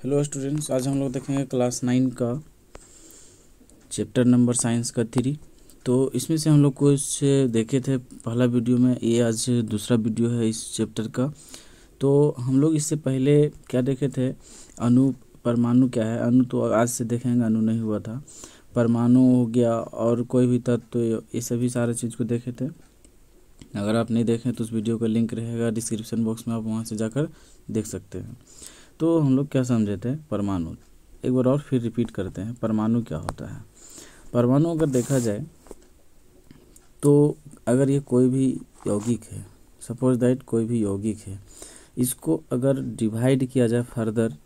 Hello students, आज हम लोग देखेंगे क्लास 9 का चैप्टर नंबर साइंस का 3। तो इसमें से हम लोग कुछ देखे थे पहला वीडियो में, ये आज दूसरा वीडियो है इस चैप्टर का। तो हम लोग इससे पहले क्या देखे थे, अणु परमाणु क्या है। अणु तो आज से देखेंगे, अणु नहीं हुआ था। परमाणु हो गया और कोई भी तत्व, तो ये सभी सारे चीज़ को देखे थे। अगर आप नहीं देखें तो उस वीडियो का लिंक रहेगा डिस्क्रिप्शन बॉक्स में, आप वहाँ से जाकर देख सकते हैं। तो हम लोग क्या समझे थे, परमाणु। एक बार और फिर रिपीट करते हैं, परमाणु क्या होता है। परमाणु अगर देखा जाए तो अगर ये कोई भी यौगिक है, सपोज दैट कोई भी यौगिक है, इसको अगर डिवाइड किया जाए, फर्दर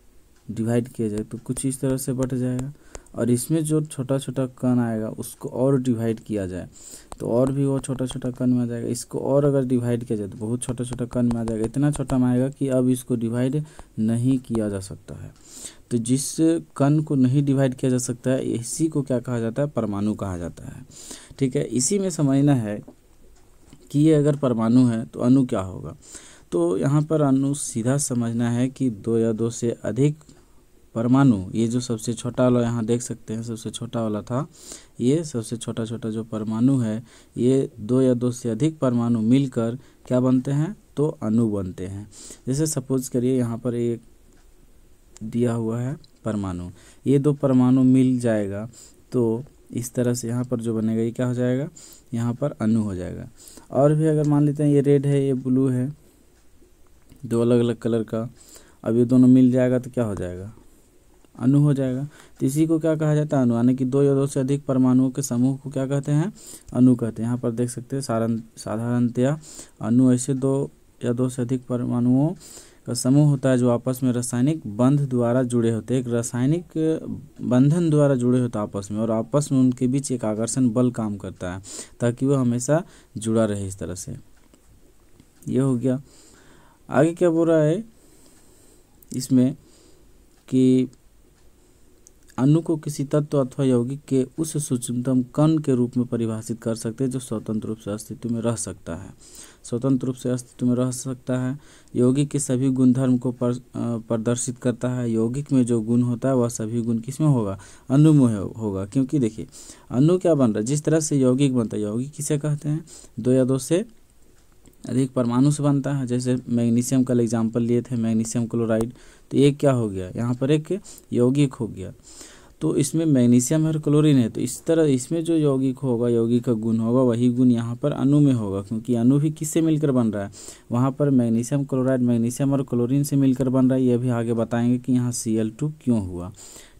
डिवाइड किया जाए तो कुछ इस तरह से बढ़ जाएगा। और इसमें जो छोटा छोटा कण आएगा उसको और डिवाइड किया जाए तो और भी वो छोटा छोटा कण में आ जाएगा। इसको और अगर डिवाइड किया जाए तो बहुत छोटा छोटा कण में आ जाएगा। इतना छोटा में आएगा कि अब इसको डिवाइड नहीं किया जा सकता है। तो जिस कण को नहीं डिवाइड किया जा सकता है, इसी को क्या कहा जाता है, परमाणु कहा जाता है। ठीक है, इसी में समझना है कि ये अगर परमाणु है तो अणु क्या होगा। तो यहाँ पर अणु सीधा समझना है कि दो या दो से अधिक परमाणु, ये जो सबसे छोटा वाला यहाँ देख सकते हैं, सबसे छोटा वाला था, ये सबसे छोटा छोटा जो परमाणु है, ये दो या दो से अधिक परमाणु मिलकर क्या बनते हैं, तो अणु बनते हैं। जैसे सपोज करिए यहाँ पर एक दिया हुआ है परमाणु, ये दो परमाणु मिल जाएगा तो इस तरह से यहाँ पर जो बनेगा ये क्या हो जाएगा, यहाँ पर अणु हो जाएगा। और भी अगर मान लेते हैं ये रेड है, ये ब्लू है, दो अलग अलग कलर का, अब ये दोनों मिल जाएगा तो क्या हो जाएगा, अणु हो जाएगा। तो इसी को क्या कहा जाता है, अणु। यानी कि दो या दो से अधिक परमाणुओं के समूह को क्या कहते हैं, अणु कहते हैं। यहाँ पर देख सकते हैं साधारणतया अणु ऐसे दो या दो से अधिक परमाणुओं का समूह होता है जो आपस में रासायनिक बंध द्वारा जुड़े होते हैं। एक रासायनिक बंधन द्वारा जुड़े होते हैं आपस में, और आपस में उनके बीच एक आकर्षण बल काम करता है ताकि वो हमेशा जुड़ा रहे। इस तरह से ये हो गया। आगे क्या बोल रहा है इसमें कि अणु को किसी तत्व अथवा यौगिक के उस सूक्ष्मतम कण के रूप में परिभाषित कर सकते हैं जो स्वतंत्र रूप से अस्तित्व में रह सकता है। स्वतंत्र रूप से अस्तित्व में रह सकता है, यौगिक के सभी गुणधर्म को प्रदर्शित करता है। यौगिक में जो गुण होता है वह सभी गुण किसमें होगा, अणु में होगा। क्योंकि देखिए अणु क्या बन रहा है, जिस तरह से यौगिक बनता है, यौगिक किसे कहते हैं, दो या दो से अधिक परमाणु से बनता है। जैसे मैग्नीशियम का एग्जाम्पल लिए थे, मैग्नीशियम क्लोराइड, तो ये क्या हो गया, यहाँ पर एक यौगिक हो गया। तो इसमें मैग्नीशियम और क्लोरीन है, तो इस तरह इसमें जो यौगिक होगा, यौगिक का गुण होगा, वही गुण यहाँ पर अणु में होगा। क्योंकि अणु भी किससे मिलकर बन रहा है, वहाँ पर मैग्नीशियम क्लोराइड मैग्नीशियम और क्लोरीन से मिलकर बन रहा है। ये भी आगे बताएंगे कि यहाँ Cl2 क्यों हुआ।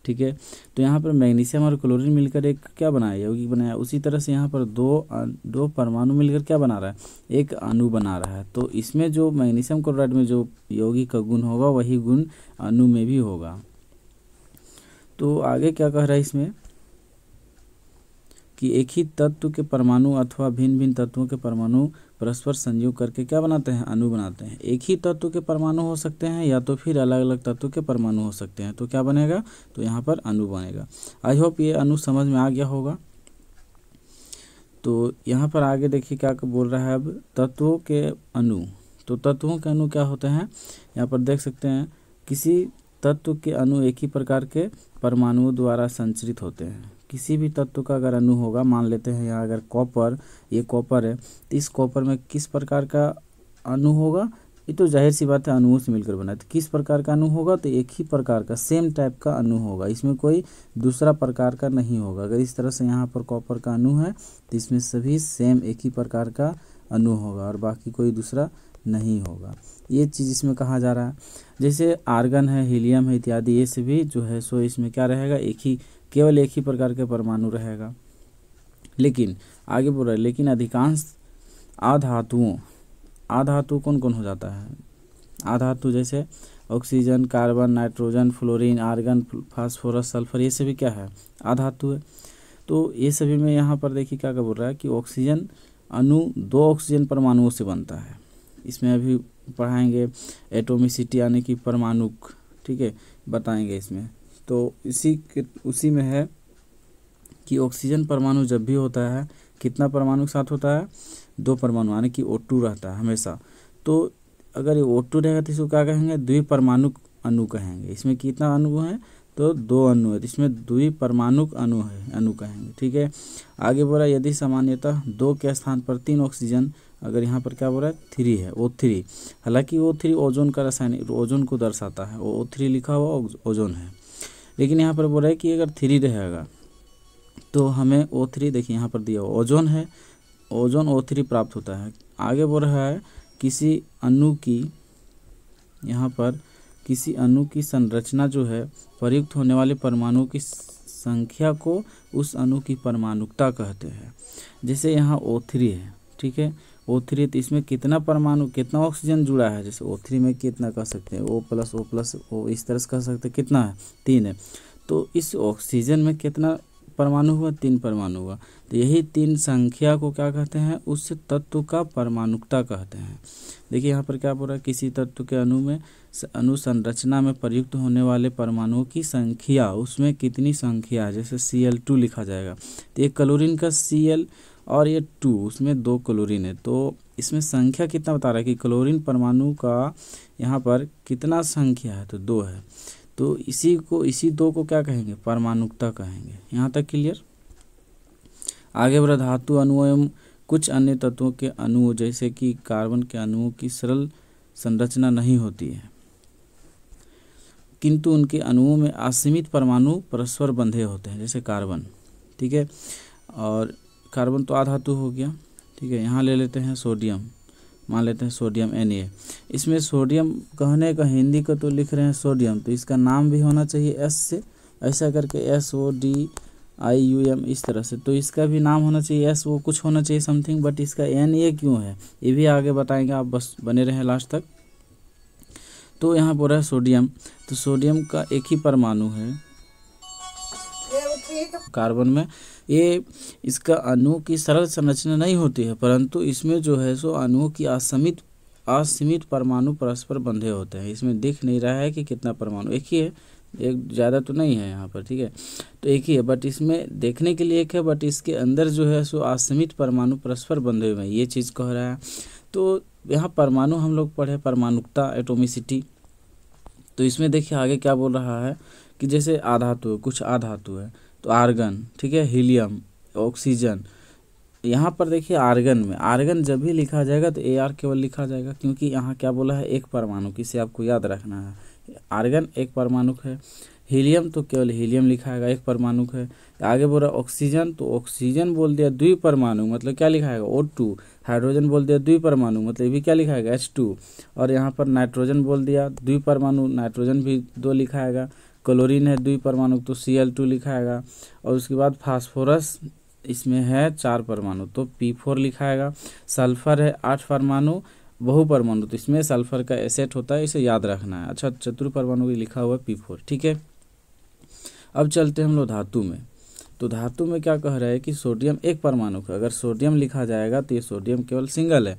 ठीक है, तो यहाँ पर मैग्नीशियम और क्लोरीन मिलकर एक क्या बनाया, यौगिक बनाया। उसी तरह से यहाँ पर दो परमाणु मिलकर क्या बना रहा है, एक अणु बना रहा है। तो इसमें जो मैग्नीशियम क्लोराइड में जो यौगिक का गुण होगा वही गुण अणु में भी होगा। तो आगे क्या कह रहा है इसमें कि एक ही तत्व के परमाणु अथवा भिन्न भिन्न तत्वों के परमाणु परस्पर संयोग करके क्या बनाते हैं, अणु बनाते हैं। एक ही तत्व के परमाणु हो सकते हैं या तो फिर अलग अलग तत्व के परमाणु हो सकते हैं। तो क्या बनेगा, तो यहाँ पर अणु बनेगा। आई होप ये अणु समझ में आ गया होगा। तो यहाँ पर आगे देखिए क्या बोल रहा है, अब तत्वों के अणु। तो तत्वों के अणु क्या होते हैं, यहाँ पर देख सकते हैं, किसी तत्व के अणु एक ही प्रकार के परमाणुओं द्वारा संचरित होते हैं। किसी भी तत्व का अगर अणु होगा, मान लेते हैं यहाँ अगर कॉपर, ये कॉपर है, तो इस कॉपर में किस प्रकार का अणु होगा, ये तो जाहिर सी बात है अणुओं से मिलकर बना है। तो किस प्रकार का अणु होगा, तो एक ही प्रकार का सेम टाइप का अणु होगा, इसमें कोई दूसरा प्रकार का नहीं होगा। अगर इस तरह से यहाँ पर कॉपर का अणु है तो इसमें सभी सेम एक ही प्रकार का अणु होगा और बाकी कोई दूसरा नहीं होगा। ये चीज़ इसमें कहा जा रहा है। जैसे आर्गन है, हीलियम है इत्यादि, ये सभी जो है सो इसमें क्या रहेगा, केवल एक ही प्रकार के परमाणु रहेगा। लेकिन आगे बोल रहा है, लेकिन अधिकांश आधातु कौन कौन हो जाता है, आधातु जैसे oxygen, carbon, nitrogen, fluorine, argon, phosphorus, sulphur, ये सभी क्या है, आधातु है। तो ये सभी में यहाँ पर देखिए क्या बोल रहा है कि ऑक्सीजन अणु दो ऑक्सीजन परमाणुओं से बनता है। इसमें अभी पढ़ाएंगे एटोमिसिटी यानी कि परमाणु, ठीक है, बताएंगे इसमें। तो उसी में है कि ऑक्सीजन परमाणु जब भी होता है कितना परमाणु के साथ होता है, दो परमाणु, यानी कि O2 रहता है हमेशा। तो अगर ये O2 रहेगा तो इसको क्या कहेंगे, द्विपरमाणु अणु कहेंगे। इसमें कितना अणु है, तो 2 अणु है, इसमें द्विपरमाणुक अणु है, अणु कहेंगे। ठीक है, आगे बोला यदि सामान्यतः 2 के स्थान पर 3 ऑक्सीजन, अगर यहाँ पर क्या बोल रहा है 3 है, O3। हालांकि O3 ओजोन का रासायनिक, ओजोन को दर्शाता है, O3 लिखा हुआ ओजोन है, लेकिन यहाँ पर बोल रहा है कि अगर 3 रहेगा तो हमें O3, देखिए यहाँ पर दिया हुआ ओजोन है, ओजोन O3 प्राप्त होता है। आगे बोल रहा है किसी अणु की, यहाँ पर किसी अणु की संरचना जो है प्रयुक्त होने वाले परमाणुओं की संख्या को उस अणु की परमाणुकता कहते हैं। जैसे यहाँ O3 है, ठीक है, O3, तो इसमें कितना परमाणु, कितना ऑक्सीजन जुड़ा है, जैसे O3 में कितना कह सकते हैं, O+O+O, इस तरह से कह सकते हैं, कितना है 3 है। तो इस ऑक्सीजन में कितना परमाणु हुआ, 3 परमाणु हुआ। तो यही 3 संख्या को क्या कहते हैं, उस तत्व का परमाणुकता कहते हैं। देखिए यहाँ पर क्या बोल रहा है, किसी तत्व के अणु में, अणु संरचना में प्रयुक्त होने वाले परमाणुओं की संख्या, उसमें कितनी संख्या है, जैसे Cl2 लिखा जाएगा, तो एक क्लोरीन का Cl और ये 2, उसमें 2 क्लोरीन है, तो इसमें संख्या कितना बता रहा है कि क्लोरीन परमाणु का यहाँ पर कितना संख्या है, तो 2 है। तो इसी 2 को क्या कहेंगे, परमाणुकता कहेंगे। यहाँ तक क्लियर। आगे बढ़ा, धातु अणु एवं कुछ अन्य तत्वों के अणुओं जैसे कि कार्बन के अणुओं की सरल संरचना नहीं होती है, किंतु उनके अणुओं में असीमित परमाणु परस्पर बंधे होते हैं, जैसे कार्बन। ठीक है, और कार्बन तो आधातु हो गया। ठीक है, यहाँ ले लेते हैं सोडियम, मान लेते हैं सोडियम Na। इसमें सोडियम कहने का हिंदी का तो लिख रहे हैं सोडियम, तो इसका नाम भी होना चाहिए S से, ऐसा करके SODIUM, इस तरह से, तो इसका भी नाम होना चाहिए S, वो कुछ होना चाहिए समथिंग, बट इसका Na क्यों है ये भी आगे बताएंगे, आप बस बने रहें लास्ट तक। तो यहाँ बोल रहा है सोडियम, तो सोडियम का एक ही परमाणु है कार्बन में, ये इसका अणु की सरल संरचना नहीं होती है, परंतु इसमें जो है सो अणुओं की असीमित परमाणु परस्पर बंधे होते हैं। इसमें दिख नहीं रहा है कि कितना परमाणु, एक ही है, एक ज़्यादा तो नहीं है यहाँ पर। ठीक है, तो एक ही है, बट इसमें देखने के लिए एक है, बट इसके अंदर जो है सो असीमित परमाणु परस्पर बंधे हुए हैं, ये चीज़ कह रहा है। तो यहाँ परमाणु हम लोग पढ़े, परमाणुकता, एटोमिसिटी। तो इसमें देखिए आगे क्या बोल रहा है कि जैसे आधातु, कुछ आधातु है, तो आर्गन, ठीक है, हीलियम, ऑक्सीजन। यहाँ पर देखिए आर्गन में, आर्गन जब भी लिखा जाएगा तो Ar केवल लिखा जाएगा, क्योंकि यहाँ क्या बोला है, एक परमाणु, किसे आपको याद रखना है, आर्गन एक परमाणु है। हीलियम तो केवल हीलियम लिखाएगा, एक परमाणु है। आगे बोल रहा ऑक्सीजन, तो ऑक्सीजन बोल दिया द्विपरमाणु, मतलब क्या लिखाएगा, O2। हाइड्रोजन बोल दिया द्विपरमाणु, मतलब ये भी क्या लिखाएगा, H2। और यहाँ पर नाइट्रोजन बोल दिया द्विपरमाणु, नाइट्रोजन भी 2 लिखाएगा। क्लोरीन है द्विपरमाणु, तो Cl2 लिखाएगा। और उसके बाद फास्फोरस, इसमें है 4 परमाणु, तो P4 लिखाएगा। सल्फर है 8 परमाणु, बहुपरमाणु, तो इसमें सल्फर का एसेट होता है, इसे याद रखना है। अच्छा, चतुर्परमाणु भी लिखा हुआ है P4। ठीक है, अब चलते हैं हम लोग धातु में। तो धातु में क्या कह रहा है कि सोडियम एक परमाणु है, अगर सोडियम लिखा जाएगा तो ये सोडियम केवल सिंगल है।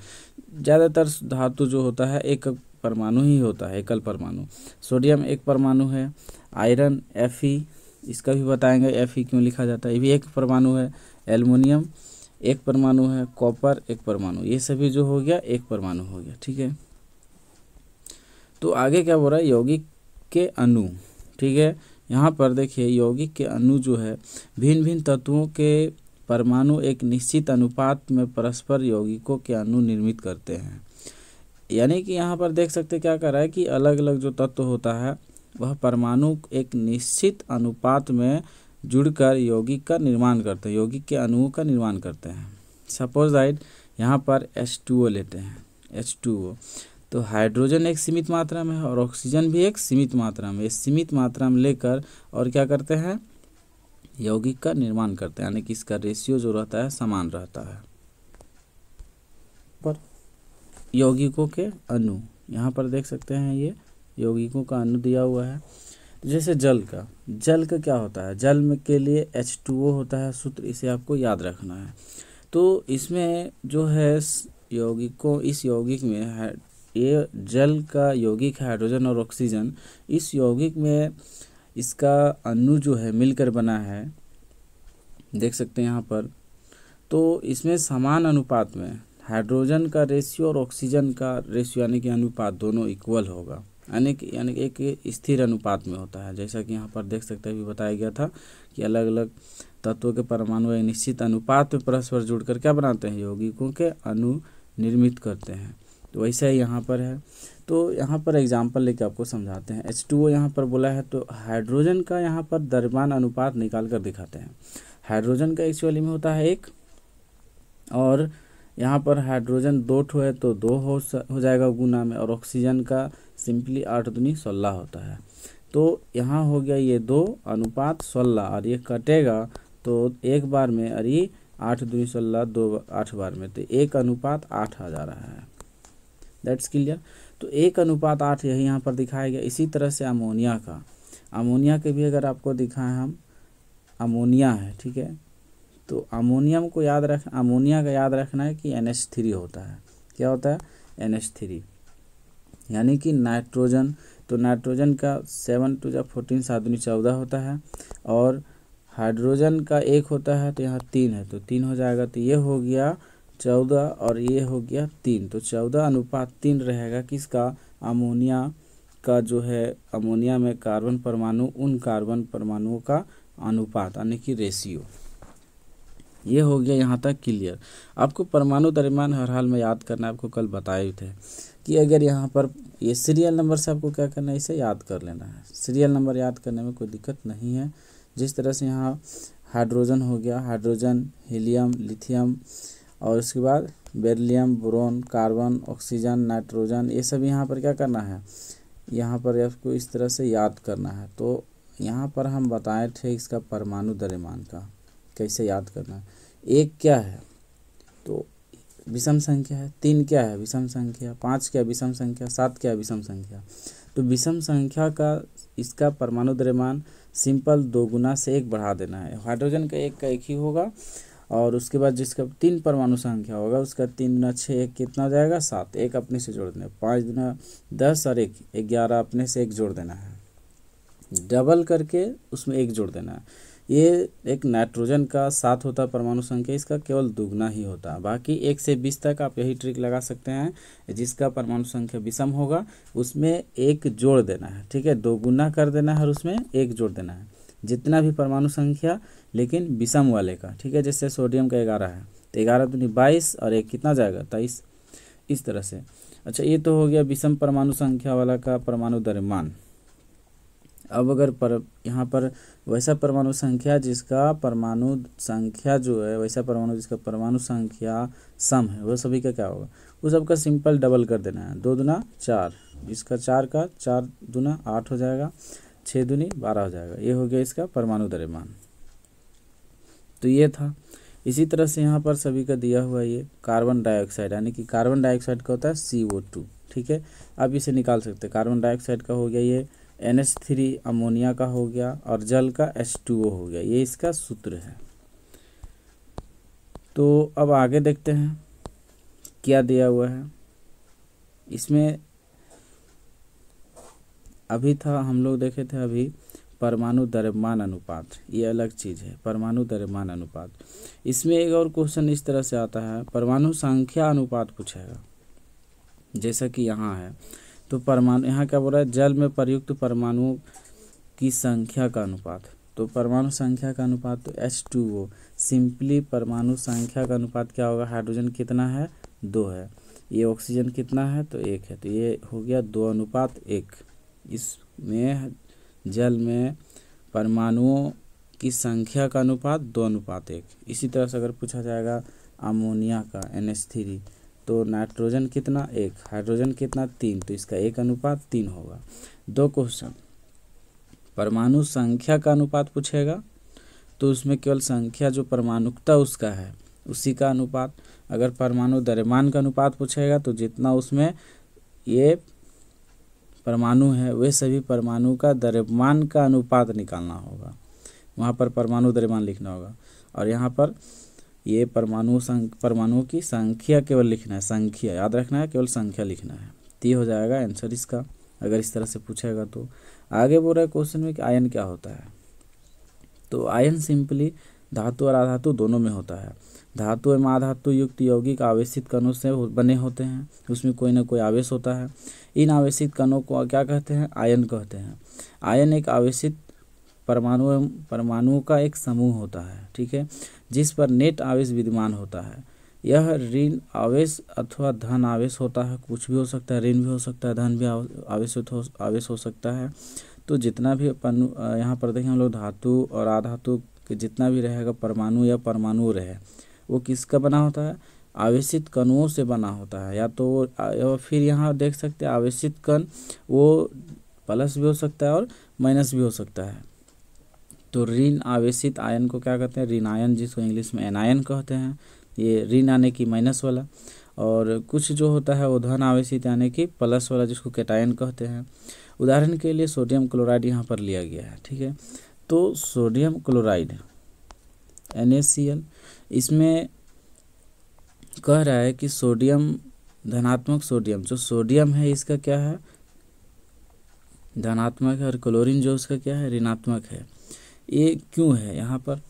ज़्यादातर धातु जो होता है एक परमाणु ही होता है, एकल परमाणु। सोडियम एक परमाणु है। आयरन Fe, इसका भी बताएंगे Fe क्यों लिखा जाता है, ये भी एक परमाणु है। एल्युमिनियम एक परमाणु है। कॉपर एक परमाणु, ये सभी जो हो गया एक परमाणु हो गया। ठीक है, तो आगे क्या बोल रहा है, यौगिक के अणु। ठीक है, यहाँ पर देखिए यौगिक के अणु जो है, भिन्न भिन्न तत्वों के परमाणु एक निश्चित अनुपात में परस्पर यौगिकों के अणु निर्मित करते हैं। यानी कि यहाँ पर देख सकते क्या कर रहा है कि अलग अलग जो तत्व होता है वह परमाणु एक निश्चित अनुपात में जुड़कर यौगिक का निर्माण करते हैं, यौगिक के अणुओं का निर्माण करते हैं। सपोज दैट यहाँ पर H2O लेते हैं, H2O, तो हाइड्रोजन एक सीमित मात्रा में है और ऑक्सीजन भी एक सीमित मात्रा में, सीमित मात्रा में लेकर और क्या करते हैं, यौगिक का निर्माण करते हैं, यानी कि इसका रेशियो जो रहता है समान रहता है। पर यौगिकों के अणु यहाँ पर देख सकते हैं, ये यौगिकों का अणु दिया हुआ है। जैसे जल का क्या होता है, जल में के लिए H2O होता है सूत्र, इसे आपको याद रखना है। तो इसमें जो है यौगिकों, इस यौगिक में है, ये जल का यौगिक हाइड्रोजन और ऑक्सीजन, इस यौगिक में इसका अणु जो है मिलकर बना है, देख सकते हैं यहाँ पर। तो इसमें समान अनुपात में हाइड्रोजन का रेशियो और ऑक्सीजन का रेशियो, यानी कि अनुपात दोनों इक्वल होगा, यानी कि एक स्थिर अनुपात में होता है। जैसा कि यहाँ पर देख सकते हैं, अभी बताया गया था कि अलग अलग तत्वों के परमाणु एक निश्चित अनुपात में परस्पर जुड़कर क्या बनाते हैं, यौगिकों के अणु निर्मित करते हैं। तो वैसा ही यहाँ पर है। तो यहाँ पर एग्जाम्पल लेके आपको समझाते हैं। H2O यहाँ पर बोला है, तो हाइड्रोजन का यहाँ पर द्रव्यमान अनुपात निकाल कर दिखाते हैं। हाइड्रोजन का एक्चुअली में होता है 1, और यहाँ पर हाइड्रोजन 2 ठो है तो 2 हो जाएगा गुना में, और ऑक्सीजन का सिंपली 8 दूनी 16 होता है। तो यहाँ हो गया ये 2 अनुपात 16, और ये कटेगा तो एक बार में, और ये 8 दूनी 16, 2 8 बार में, तो 1 अनुपात 8 आ जा रहा है। That's clear. तो 1 अनुपात 8 यही यहाँ पर दिखाया गया। इसी तरह से अमोनिया के भी अगर आपको दिखाएं हम, अमोनिया है, ठीक है, तो अमोनिया का याद रखना है कि NH3 होता है। क्या होता है, NH3, यानी कि नाइट्रोजन। तो नाइट्रोजन का 7 × 14 7 दूनी 14 होता है, और हाइड्रोजन का 1 होता है, तो यहाँ 3 है तो 3 हो जाएगा, तो ये हो गया 14 और ये हो गया 3, तो 14 अनुपात 3 रहेगा किसका, अमोनिया का जो है, अमोनिया में कार्बन परमाणु उन कार्बन परमाणुओं का अनुपात यानी कि रेशियो। ये हो गया यहाँ तक क्लियर। आपको परमाणु द्रव्यमान हर हाल में याद करना है। आपको कल बताए थे कि अगर यहाँ पर ये सीरियल नंबर से आपको क्या करना है, इसे याद कर लेना है। सीरियल नंबर याद करने में कोई दिक्कत नहीं है। जिस तरह से यहाँ हाइड्रोजन हो गया, हाइड्रोजन, हीलियम, लिथियम, और उसके बाद beryllium, boron, carbon, oxygen, nitrogen, ये सब यहाँ पर क्या करना है, यहाँ पर आपको इस तरह से याद करना है। तो यहाँ पर हम बताए थे इसका परमाणु द्रव्यमान का कैसे याद करना है। 1 क्या है, तो विषम संख्या है। 3 क्या है, विषम संख्या। 5 क्या, विषम संख्या। 7 क्या, विषम संख्या। तो विषम संख्या का इसका परमाणु द्रव्यमान सिंपल 2 गुना से 1 बढ़ा देना है। हाइड्रोजन का 1 का 1 ही होगा, और उसके बाद जिसका 3 परमाणु संख्या होगा उसका 3 × 6 1 कितना हो जाएगा, 7। 1 अपने से जोड़ देना है, 5 × 10 और 1 11, अपने से 1 जोड़ देना है, डबल करके उसमें 1 जोड़ देना है। ये एक नाइट्रोजन का 7 होता है परमाणु संख्या, इसका केवल दुगना ही होता है। बाकी 1 से 20 तक आप यही ट्रिक लगा सकते हैं, जिसका परमाणु संख्या विषम होगा उसमें 1 जोड़ देना है, ठीक है, 2 गुना कर देना है और उसमें 1 जोड़ देना है। जितना भी परमाणु संख्या लेकिन विषम वाले का, ठीक है, जैसे सोडियम का 11 है तो 11 दूनी 22 और 1 कितना जाएगा, 23, इस तरह से। अच्छा, ये तो हो गया विषम परमाणु संख्या वाला का परमाणु द्रव्यमान। अब अगर यहाँ पर वैसा परमाणु संख्या जिसका परमाणु संख्या जो है, वैसा परमाणु जिसका परमाणु संख्या सम है, वो सभी का क्या होगा, उस सबका सिंपल डबल कर देना है। 2 दूना 4, इसका 4 का 4 दूना 8 हो जाएगा, 6 दूनी 12 हो जाएगा। ये हो गया इसका परमाणु द्रव्यमान। तो ये था। इसी तरह से यहाँ पर सभी का दिया हुआ ये कार्बन डाइऑक्साइड, यानी कि कार्बन डाइऑक्साइड का होता है CO2, ठीक है। अब इसे निकाल सकते हैं। कार्बन डाइऑक्साइड का हो गया ये NH3, अमोनिया का हो गया, और जल का H2O हो गया। ये इसका सूत्र है। तो अब आगे देखते हैं क्या दिया हुआ है इसमें। अभी था, हम लोग देखे थे अभी परमाणु द्रव्यमान अनुपात, ये अलग चीज़ है, परमाणु द्रव्यमान अनुपात। इसमें एक और क्वेश्चन इस तरह से आता है, परमाणु संख्या अनुपात पूछेगा, जैसा कि यहाँ है। तो परमाणु, यहाँ क्या बोल रहा है, जल में प्रयुक्त परमाणुओं की संख्या का अनुपात। तो परमाणु संख्या का अनुपात, तो H2O, सिंपली परमाणु संख्या का अनुपात क्या होगा, हाइड्रोजन कितना है, 2 है, ये ऑक्सीजन कितना है, तो 1 है, तो ये हो गया 2:1। इसमें जल में परमाणुओं की संख्या का अनुपात 2:1। इसी तरह से अगर पूछा जाएगा अमोनिया का NH3, तो नाइट्रोजन कितना, 1, हाइड्रोजन कितना, 3, तो इसका 1:3 होगा। 2 क्वेश्चन परमाणु संख्या का अनुपात पूछेगा, तो उसमें केवल संख्या जो परमाणुकता उसका है उसी का अनुपात। अगर परमाणु द्रव्यमान का अनुपात पूछेगा तो जितना उसमें ये परमाणु है वे सभी परमाणु का द्रव्यमान का अनुपात निकालना होगा, वहाँ पर परमाणु द्रव्यमान लिखना होगा। और यहाँ पर ये परमाणुओं की संख्या केवल लिखना है, संख्या याद रखना है, केवल संख्या लिखना है। तो ये हो जाएगा आंसर इसका, अगर इस तरह से पूछेगा। तो आगे बोल रहा है क्वेश्चन में कि आयन क्या होता है। तो आयन सिंपली धातु और अधातु दोनों में होता है। धातु एवं अधातु युक्त यौगिक आवेशित कणों से बने होते हैं, उसमें कोई ना कोई आवेश होता है। इन आवेशित कणों को क्या कहते हैं? आयन कहते हैं। आयन एक आवेशित परमाणुओं का एक समूह होता है, ठीक है, जिस पर नेट आवेश विद्यमान होता है। यह ऋण आवेश अथवा धन आवेश होता है, कुछ भी हो सकता है, ऋण भी हो सकता है, धन भी आवेश हो सकता है। तो जितना भी यहाँ पर देखें हम लोग धातु और अधातु के जितना भी रहेगा परमाणु या परमाणु रहे, वो किसका बना होता है? आवेशित कणों से बना होता है। या तो फिर यहाँ देख सकते हैं आवेशित कण वो प्लस भी हो सकता है और माइनस भी हो सकता है। तो ऋण आवेशित आयन को क्या कहते हैं? ऋण आयन, जिसको इंग्लिश में एनायन कहते हैं। ये ऋण आने की माइनस वाला, और कुछ जो होता है वो धन आवेशित यानी कि प्लस वाला, जिसको कैटायन कहते हैं। उदाहरण के लिए सोडियम क्लोराइड यहाँ पर लिया गया है, ठीक है। तो सोडियम क्लोराइड NaCl, इसमें कह रहा है कि सोडियम धनात्मक सोडियम, जो सोडियम है इसका क्या है? धनात्मक है, और क्लोरीन जो उसका क्या है? ऋणात्मक है। ये क्यों है यहाँ पर,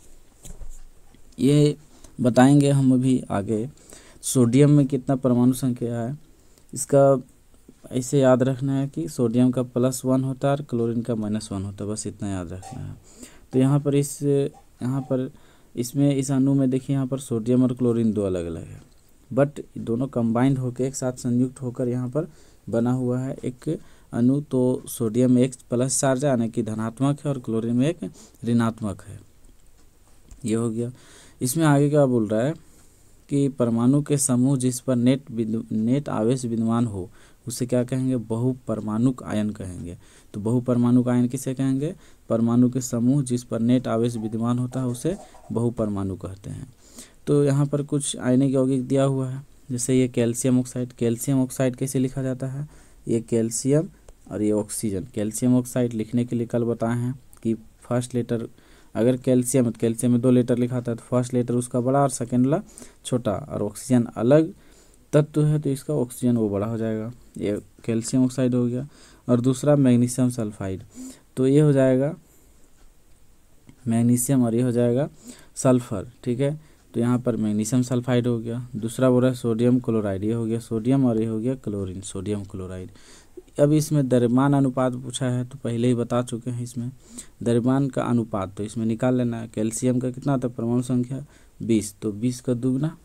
ये बताएंगे हम अभी आगे। सोडियम में कितना परमाणु संख्या है इसका ऐसे याद रखना है कि सोडियम का +1 होता है और क्लोरीन का -1 होता है, बस इतना याद रखना है। तो यहाँ पर इसमें इस अणु में देखिए यहाँ पर सोडियम और क्लोरीन दो अलग अलग है, बट दोनों कंबाइंड होकर एक साथ संयुक्त होकर यहाँ पर बना हुआ है एक अणु। तो सोडियम में एक प्लस चार्ज यानी कि धनात्मक है और क्लोरीन में एक ऋणात्मक है। ये हो गया। इसमें आगे क्या बोल रहा है कि परमाणु के समूह जिस पर नेट आवेश विद्यमान हो उसे क्या कहेंगे? बहुपरमाणुक आयन कहेंगे। तो बहुपरमाणुक आयन किसे कहेंगे? परमाणु के समूह जिस पर नेट आवेश विद्यमान होता है उसे बहुपरमाणु कहते हैं। तो यहाँ पर कुछ आयनिक यौगिक दिया हुआ है, जैसे ये कैल्शियम ऑक्साइड। कैल्शियम ऑक्साइड कैसे लिखा जाता है? ये कैल्शियम और ये ऑक्सीजन। कैल्शियम ऑक्साइड लिखने के लिए कल बताए हैं कि फर्स्ट लेटर, अगर कैल्शियम है तो कैल्शियम में 2 लेटर लिखाता है, तो फर्स्ट लेटर उसका बड़ा और सेकेंड वाला छोटा, और ऑक्सीजन अलग तत्व है तो इसका ऑक्सीजन वो बड़ा हो जाएगा। ये कैल्शियम ऑक्साइड हो गया। और दूसरा मैग्नीशियम सल्फाइड, तो ये हो जाएगा मैग्नीशियम और ये हो जाएगा सल्फर, ठीक है। तो यहाँ पर मैग्नीशियम सल्फाइड हो गया। दूसरा बोल रहा है सोडियम क्लोराइड, ये हो गया सोडियम और ये हो गया क्लोरीन, सोडियम क्लोराइड। अब इसमें द्रव्यमान अनुपात पूछा है, तो पहले ही बता चुके हैं इसमें द्रव्यमान का अनुपात, तो इसमें निकाल लेना है। कैल्शियम का कितना था परमाणु संख्या? 20, तो 20 का दुगना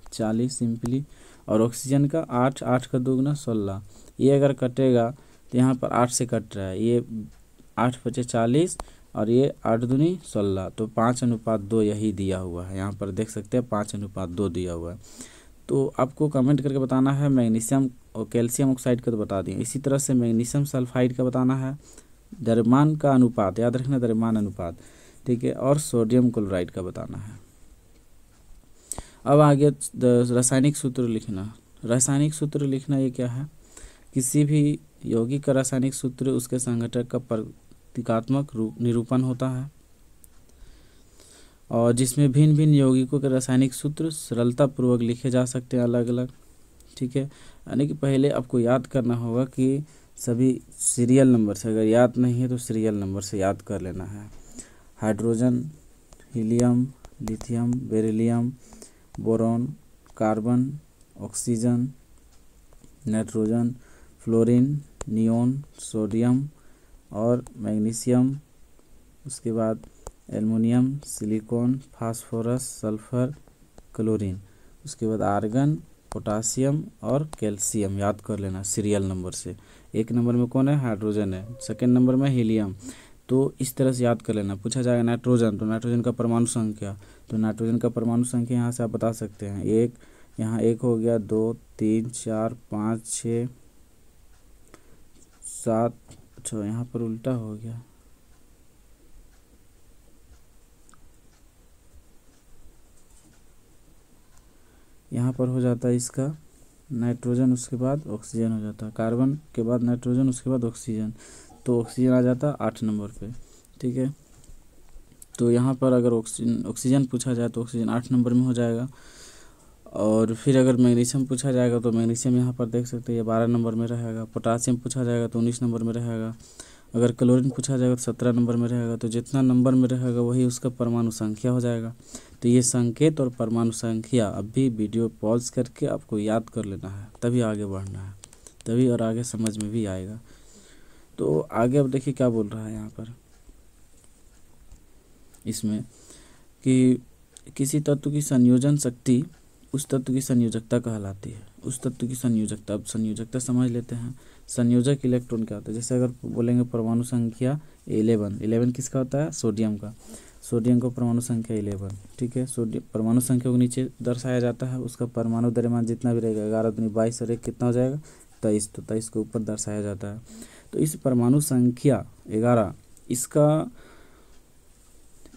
40 सिंपली, और ऑक्सीजन का 8, 8 का दुगना 16। ये अगर कटेगा तो यहाँ पर 8 से कट रहा है, ये 8 × 5 = 40 और ये 8 दूनी 16, तो 5:2 यही दिया हुआ है। यहाँ पर देख सकते हैं 5:2 दिया हुआ है। तो आपको कमेंट करके बताना है मैग्नीशियम और कैल्शियम ऑक्साइड का, तो बता दिए। इसी तरह से मैग्नीशियम सल्फाइड का बताना है, द्रव्यमान का अनुपात याद रखना, द्रव्यमान अनुपात, ठीक है। और सोडियम क्लोराइड का बताना है। अब आगे रासायनिक सूत्र लिखना। रासायनिक सूत्र लिखना ये क्या है? किसी भी यौगिक का रासायनिक सूत्र उसके संघटक का प्रतीकात्मक निरूपण होता है, और जिसमें भिन्न भिन्न यौगिकों के रासायनिक सूत्र सरलता पूर्वक लिखे जा सकते हैं अलग अलग, ठीक है। यानी कि पहले आपको याद करना होगा कि सभी सीरियल नंबर से, अगर याद नहीं है तो सीरियल नंबर से याद कर लेना है। Hydrogen, helium, lithium, beryllium, boron, carbon, oxygen, nitrogen, fluorine, neon, sodium और मैग्नीशियम, उसके बाद aluminium, silicon, phosphorus, sulphur, chlorine, उसके बाद आर्गन, पोटासियम और कैल्शियम याद कर लेना सीरियल नंबर से। 1 नंबर में कौन है? हाइड्रोजन है। सेकंड नंबर में हीलियम। तो इस तरह से याद कर लेना। पूछा जाएगा नाइट्रोजन, तो नाइट्रोजन का परमाणु संख्या, तो नाइट्रोजन का परमाणु संख्या यहाँ से आप बता सकते हैं। यहाँ 1 हो गया, 2, 3, 4, 5, 6, 7, अच्छा यहाँ पर उल्टा हो गया, यहाँ पर हो जाता है इसका नाइट्रोजन, उसके बाद ऑक्सीजन हो जाता है, कार्बन के बाद नाइट्रोजन, उसके बाद ऑक्सीजन, तो ऑक्सीजन आ जाता है 8 नंबर पे, ठीक है। तो यहाँ पर अगर ऑक्सीजन पूछा जाए तो ऑक्सीजन 8 नंबर में हो जाएगा। और फिर अगर मैग्नीशियम पूछा जाएगा तो मैग्नीशियम यहाँ पर देख सकते हैं ये 12 नंबर में रहेगा। पोटासियम पूछा जाएगा तो 19 नंबर में रहेगा। अगर क्लोरीन पूछा जाएगा तो 17 नंबर में रहेगा, तो जितना नंबर में रहेगा वही उसका परमाणु संख्या हो जाएगा। तो ये संकेत और परमाणु संख्या अभी वीडियो पॉज करके आपको याद कर लेना है, तभी आगे बढ़ना है, तभी और आगे समझ में भी आएगा। तो आगे अब देखिए क्या बोल रहा है यहाँ पर इसमें कि किसी तत्व की संयोजन शक्ति उस तत्व की संयोजकता कहलाती है। उस तत्व की संयोजकता, अब संयोजकता समझ लेते हैं। संयोजक इलेक्ट्रॉन क्या होता है, जैसे अगर बोलेंगे परमाणु संख्या 11 किसका होता है, सोडियम का। सोडियम का परमाणु संख्या 11, ठीक है। सोडियम परमाणु संख्या को नीचे दर्शाया जाता है, उसका परमाणु द्रव्यमान जितना भी रहेगा 11 दूनी 22 और 1 कितना हो जाएगा 23, तो 23 को ऊपर दर्शाया जाता है। तो इस परमाणु संख्या 11 इसका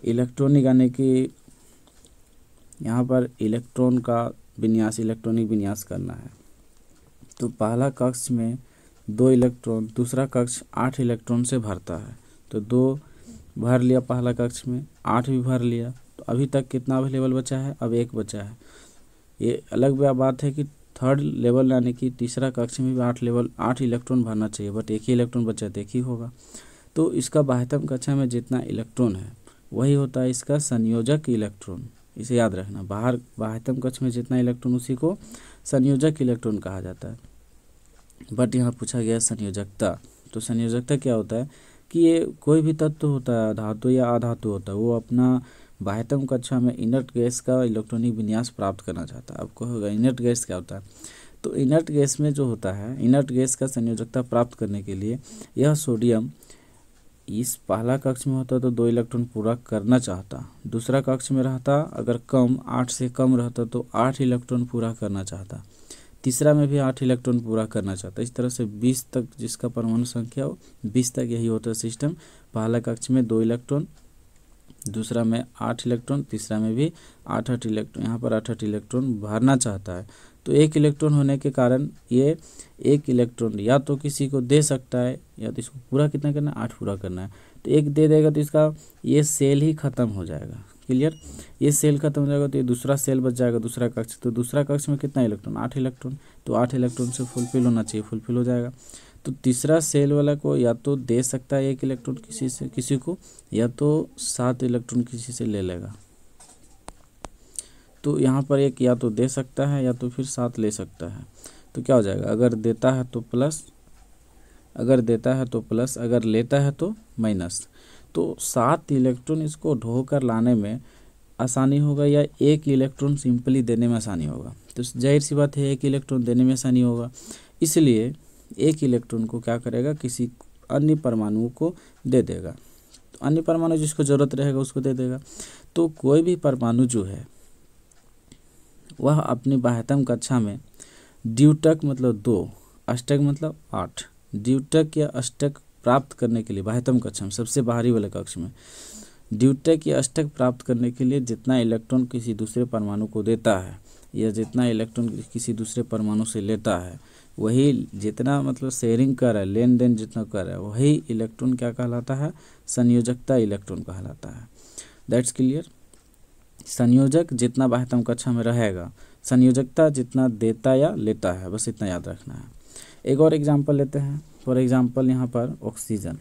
इलेक्ट्रॉनिक यानी कि यहाँ पर इलेक्ट्रॉन का विन्यास, इलेक्ट्रॉनिक विन्यास करना है। तो पहला कक्ष में 2 इलेक्ट्रॉन, दूसरा कक्ष 8 इलेक्ट्रॉन से भरता है। तो 2 भर लिया पहला कक्ष में, 8 भी भर लिया, तो अभी तक कितना अवेलेबल बचा है, अब 1 बचा है। ये अलग बात है कि थर्ड लेवल यानी कि तीसरा कक्ष में भी 8 इलेक्ट्रॉन भरना चाहिए, बट 1 ही इलेक्ट्रॉन बचा तो 1 ही होगा। तो इसका बाह्यतम कक्षा में जितना इलेक्ट्रॉन है वही होता है इसका संयोजक इलेक्ट्रॉन। इसे याद रखना, बाहर बाह्यतम कक्ष में जितना इलेक्ट्रॉन उसी को संयोजक इलेक्ट्रॉन कहा जाता है। बट यहाँ पूछा गया संयोजकता। तो संयोजकता क्या होता है कि ये कोई भी तत्व होता है, धातु या अधातु होता है, वो अपना बाह्यतम कक्षा में इनर्ट गैस का इलेक्ट्रॉनिक विन्यास प्राप्त करना चाहता है। आपको होगा इनर्ट गैस क्या होता है, तो इनर्ट गैस में जो होता है, इनर्ट गैस का संयोजकता प्राप्त करने के लिए यह सोडियम इस पहला कक्ष में होता तो 2 इलेक्ट्रॉन पूरा करना चाहता, दूसरा कक्ष में रहता अगर कम 8 से कम रहता तो 8 इलेक्ट्रॉन पूरा करना चाहता, तीसरा में भी 8 इलेक्ट्रॉन पूरा करना चाहता। इस तरह से 20 तक जिसका परमाणु संख्या हो 20 तक यही होता है सिस्टम। पहला कक्ष में 2 इलेक्ट्रॉन, दूसरा में 8 इलेक्ट्रॉन, तीसरा में भी 8 इलेक्ट्रॉन, यहाँ पर 8 इलेक्ट्रॉन भरना चाहता है। तो 1 इलेक्ट्रॉन होने के कारण ये 1 इलेक्ट्रॉन या तो किसी को दे सकता है या तो इसको पूरा कितना करना है, 8 पूरा करना है। तो 1 दे देगा तो इसका ये सेल ही खत्म हो जाएगा। क्लियर, ये सेल खत्म हो जाएगा तो ये दूसरा सेल बच जाएगा, दूसरा कक्ष। तो दूसरा कक्ष में कितना इलेक्ट्रॉन, 8 इलेक्ट्रॉन, तो 8 इलेक्ट्रॉन से फुलफिल होना चाहिए, फुलफिल हो जाएगा। तो तीसरा सेल वाला को या तो दे सकता है 1 इलेक्ट्रॉन किसी को, या तो 7 इलेक्ट्रॉन किसी से ले लेगा। तो यहाँ पर एक या तो दे सकता है या तो फिर 7 ले सकता है। तो क्या हो जाएगा, अगर देता है तो प्लस, अगर देता है तो प्लस, अगर लेता है तो माइनस। तो 7 इलेक्ट्रॉन इसको ढोकर लाने में आसानी होगा या 1 इलेक्ट्रॉन सिंपली देने में आसानी होगा। तो जाहिर सी बात है 1 इलेक्ट्रॉन देने में आसानी होगा, इसलिए 1 इलेक्ट्रॉन को क्या करेगा, किसी अन्य परमाणु को दे देगा। तो अन्य परमाणु जिसको ज़रूरत रहेगा उसको दे देगा। तो कोई भी परमाणु जो है वह अपनी बाह्यतम कक्षा में द्वितीयक मतलब 2, अष्टक मतलब 8, द्वितीयक या अष्टक प्राप्त करने के लिए बाह्यतम कक्षा में सबसे बाहरी वाले कक्ष में द्वितीयक या अष्टक प्राप्त करने के लिए जितना इलेक्ट्रॉन किसी दूसरे परमाणु को देता है या जितना इलेक्ट्रॉन किसी दूसरे परमाणु से लेता है, वही जितना मतलब शेयरिंग कर रहा है, लेन देन जितना कर रहा है, वही इलेक्ट्रॉन क्या कहलाता है, संयोजकता इलेक्ट्रॉन कहलाता है। That's clear. संयोजक जितना बाह्यतम कक्षा में रहेगा, संयोजकता जितना देता या लेता है, बस इतना याद रखना है। एक और एग्जांपल लेते हैं। फॉर एग्जांपल यहाँ पर ऑक्सीजन,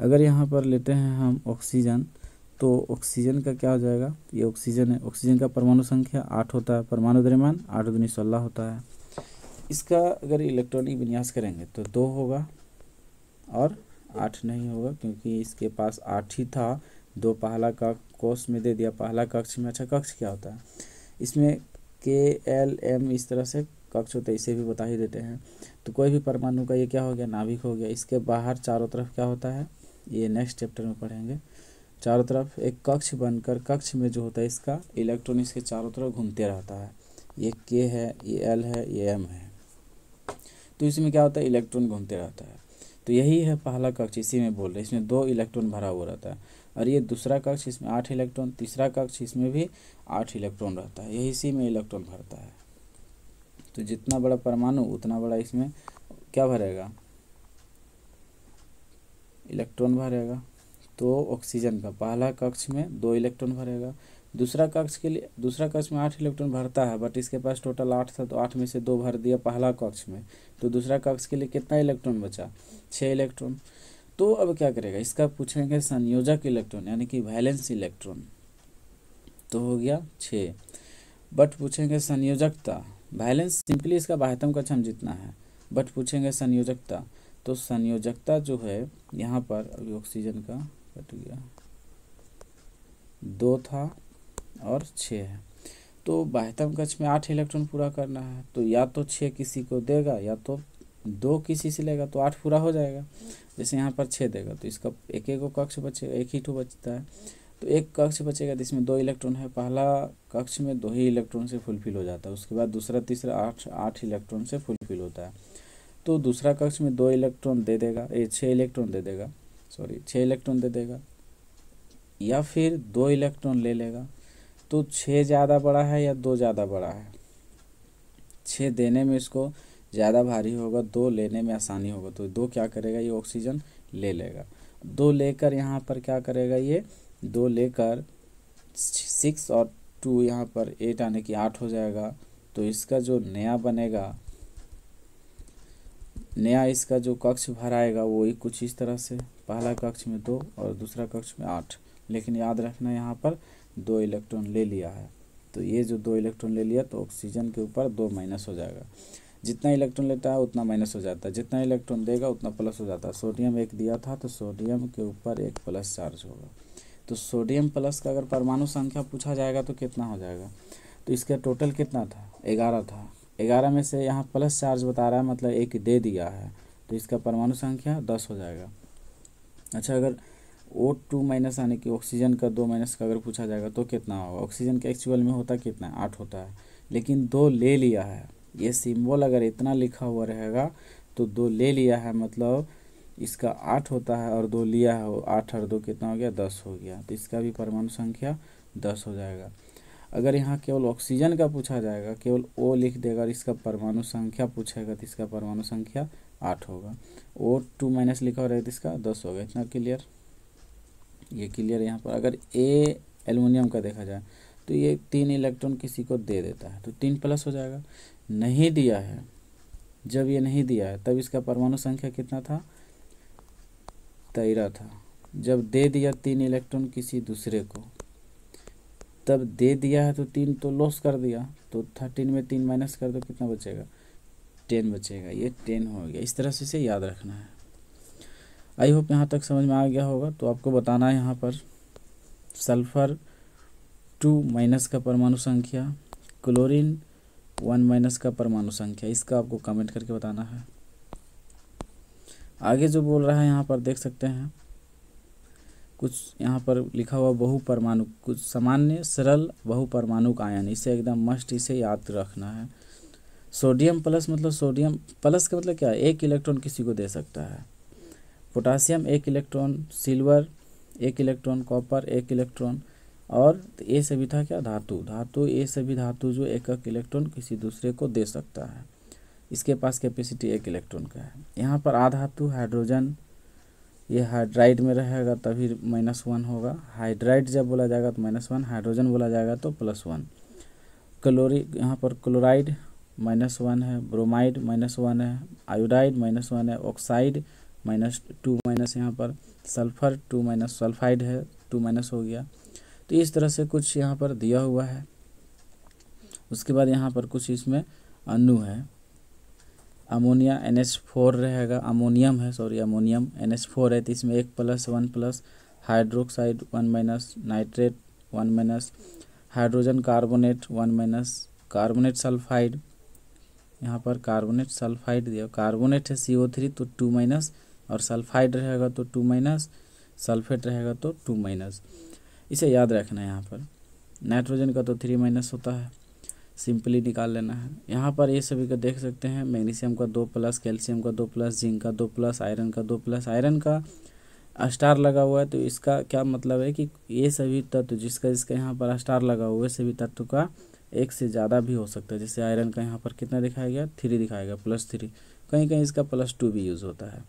अगर यहाँ पर लेते हैं हम ऑक्सीजन, तो ऑक्सीजन का क्या हो जाएगा, ये ऑक्सीजन है, ऑक्सीजन का परमाणु संख्या 8 होता है, परमाणु द्रव्यमान 8 दूनी 16 होता है। इसका अगर इलेक्ट्रॉनिक विन्यास करेंगे तो 2 होगा और 8 नहीं होगा, क्योंकि इसके पास 8 ही था। 2 पहला का कोष में दे दिया, पहला कक्ष में। अच्छा, कक्ष क्या होता है, इसमें KLM इस तरह से कक्ष होता है, इसे भी बता ही देते हैं। तो कोई भी परमाणु का ये क्या हो गया, नाभिक हो गया। इसके बाहर चारों तरफ क्या होता है, ये नेक्स्ट चैप्टर में पढ़ेंगे। चारों तरफ एक कक्ष बनकर, कक्ष में जो होता है इसका इलेक्ट्रॉन इसके चारों तरफ घूमते रहता है। ये K है, ये L है, ये M है। तो इसमें क्या होता है, इलेक्ट्रॉन घूमते रहता है। तो यही है पहला कक्ष, इसी में बोल रहे हैं। इसमें 2 इलेक्ट्रॉन भरा हुआ रहता है। और ये दूसरा कक्ष, इसमें 8 इलेक्ट्रॉन, तीसरा कक्ष इसमें भी 8 इलेक्ट्रॉन रहता है, यही इसी में इलेक्ट्रॉन भरता है। तो जितना बड़ा परमाणु उतना बड़ा इसमें क्या भरेगा, इलेक्ट्रॉन भरेगा। तो ऑक्सीजन का पहला कक्ष में 2 इलेक्ट्रॉन भरेगा, दूसरा कक्ष में 8 इलेक्ट्रॉन भरता है, बट इसके पास टोटल 8 था, तो 8 में से 2 भर दिया पहला कक्ष में, तो दूसरा कक्ष के लिए कितना इलेक्ट्रॉन बचा, 6 इलेक्ट्रॉन। तो अब क्या करेगा, इसका पूछेंगे संयोजक इलेक्ट्रॉन यानी कि वैलेंस इलेक्ट्रॉन, तो हो गया 6। बट पूछेंगे संयोजकता, वैलेंस सिंपली इसका बाह्यतम कक्ष हम जितना है, बट पूछेंगे संयोजकता, तो संयोजकता जो है यहाँ पर अभी ऑक्सीजन का कट गया, 2 था और 6 है, तो बाह्यतम कक्ष में 8 इलेक्ट्रॉन पूरा करना है, तो या तो 6 किसी को देगा या तो 2 किसी से लेगा, तो 8 पूरा हो जाएगा। जैसे यहाँ पर 6 देगा तो इसका एक एक कक्ष बचेगा, एक ही ठो बचता है, तो एक कक्ष बचेगा जिसमें 2 इलेक्ट्रॉन है, पहला कक्ष में 2 ही इलेक्ट्रॉन से फुलफिल हो जाता है, उसके बाद दूसरा तीसरा 8 इलेक्ट्रॉन से फुलफिल होता है। तो दूसरा कक्ष में 2 इलेक्ट्रॉन दे देगा, 6 इलेक्ट्रॉन दे देगा, 6 इलेक्ट्रॉन दे देगा, या फिर 2 इलेक्ट्रॉन ले लेगा। तो 6 ज़्यादा बड़ा है या 2 ज़्यादा बड़ा है, 6 देने में इसको ज़्यादा भारी होगा, 2 लेने में आसानी होगा, तो 2 क्या करेगा, ये ऑक्सीजन ले लेगा। 2 लेकर यहाँ पर क्या करेगा, ये 2 लेकर 6 और 2 यहाँ पर 8 आने की 8 हो जाएगा। तो इसका जो नया बनेगा, नया इसका जो कक्ष भराएगा वो ही कुछ इस तरह से, पहला कक्ष में 2 और दूसरा कक्ष में 8, लेकिन याद रखना यहाँ पर 2 इलेक्ट्रॉन ले लिया है, तो ये जो 2 इलेक्ट्रॉन ले लिया तो ऑक्सीजन के ऊपर 2 माइनस हो जाएगा। जितना इलेक्ट्रॉन लेता है उतना माइनस हो जाता है, जितना इलेक्ट्रॉन देगा उतना प्लस हो जाता है। सोडियम 1 दिया था तो सोडियम के ऊपर 1 प्लस चार्ज होगा, तो सोडियम प्लस का अगर परमाणु संख्या पूछा जाएगा तो कितना हो जाएगा, तो इसका टोटल कितना था, 11 था, 11 में से यहाँ प्लस चार्ज बता रहा है, मतलब 1 दे दिया है, तो इसका परमाणु संख्या 10 हो जाएगा। अच्छा, अगर O2 माइनस आने की ऑक्सीजन का 2 माइनस का अगर पूछा जाएगा तो कितना होगा, ऑक्सीजन के एक्चुअल में होता कितना है, 8 होता है, लेकिन 2 ले लिया है, ये सिंबल अगर इतना लिखा हुआ रहेगा तो 2 ले लिया है, मतलब इसका 8 होता है और 2 लिया है, 8 और 2 कितना हो गया, 10 हो गया, तो इसका भी परमाणु संख्या 10 हो जाएगा। अगर यहाँ केवल ऑक्सीजन का पूछा जाएगा, केवल O लिख देगा और इसका परमाणु संख्या पूछेगा तो इसका परमाणु संख्या 8 होगा। O2 माइनस लिखा हो रहा है तो इसका 10 होगा। इतना क्लियर, ये क्लियर। यहाँ पर अगर A एल्युमिनियम का देखा जाए तो ये 3 इलेक्ट्रॉन किसी को दे देता है तो 3 प्लस हो जाएगा। नहीं दिया है, जब ये नहीं दिया है तब इसका परमाणु संख्या कितना था, 13 था। जब दे दिया 3 इलेक्ट्रॉन किसी दूसरे को, तब दे दिया है तो 3 तो लॉस कर दिया, तो 13 में 3 माइनस कर दो, कितना बचेगा, 10 बचेगा, ये 10 हो गया। इस तरह से इसे याद रखना है। आई होप यहाँ तक समझ में आ गया होगा। तो आपको बताना है यहाँ पर सल्फर 2 माइनस का परमाणु संख्या, क्लोरीन 1 माइनस का परमाणु संख्या, इसका आपको कमेंट करके बताना है। आगे जो बोल रहा है यहाँ पर देख सकते हैं, कुछ यहाँ पर लिखा हुआ बहुपरमाणु, कुछ सामान्य सरल बहुपरमाणुक आयन, इसे एकदम मस्ट, इसे याद रखना है। सोडियम प्लस, मतलब सोडियम प्लस का मतलब क्या है, 1 इलेक्ट्रॉन किसी को दे सकता है। Potassium 1 electron, silver 1 electron, copper 1 electron, और ये सभी था क्या, धातु, ये सभी धातु जो 1 इलेक्ट्रॉन किसी दूसरे को दे सकता है। इसके पास कैपेसिटी 1 इलेक्ट्रॉन का है। यहाँ पर आधातु हाइड्रोजन, ये हाइड्राइड में रहेगा तभी -1 होगा। हाइड्राइड जब बोला जाएगा तो -1, हाइड्रोजन बोला जाएगा तो +1। यहाँ पर क्लोराइड -1 है, ब्रोमाइड -1 है, आयोडाइड -1 है, ऑक्साइड -2 माइनस, यहाँ पर सल्फर 2 माइनस, सल्फाइड है 2 माइनस हो गया। तो इस तरह से कुछ यहाँ पर दिया हुआ है। उसके बाद यहाँ पर कुछ इसमें अणु है, अमोनिया NH4 रहेगा, अमोनियम है, सॉरी अमोनियम NH4 है, तो इसमें 1 + 1 +, hydroxide 1 - nitrate 1 - hydrogen carbonate 1 - carbonate sulphide, यहाँ पर कार्बोनेट सल्फाइड दिया, कार्बोनेट है CO3 तो 2 - और सल्फाइड रहेगा तो 2 - सल्फेट रहेगा तो 2 - इसे याद रखना है। यहाँ पर नाइट्रोजन का तो 3 होता है, सिंपली निकाल लेना है। यहाँ पर ये सभी का देख सकते हैं, मैग्नीशियम का 2+, कैल्शियम का 2+, जिंक का 2+, आयरन का 2+, आयरन का स्टार लगा हुआ है, तो इसका क्या मतलब है कि ये सभी तत्व जिसका यहाँ पर स्टार लगा हुआ है, सभी तत्व का 1 से ज़्यादा भी हो सकता है। जैसे आयरन का यहाँ पर कितना दिखाया गया, 3 दिखाया गया, +3, कहीं कहीं इसका +2 भी यूज़ होता है।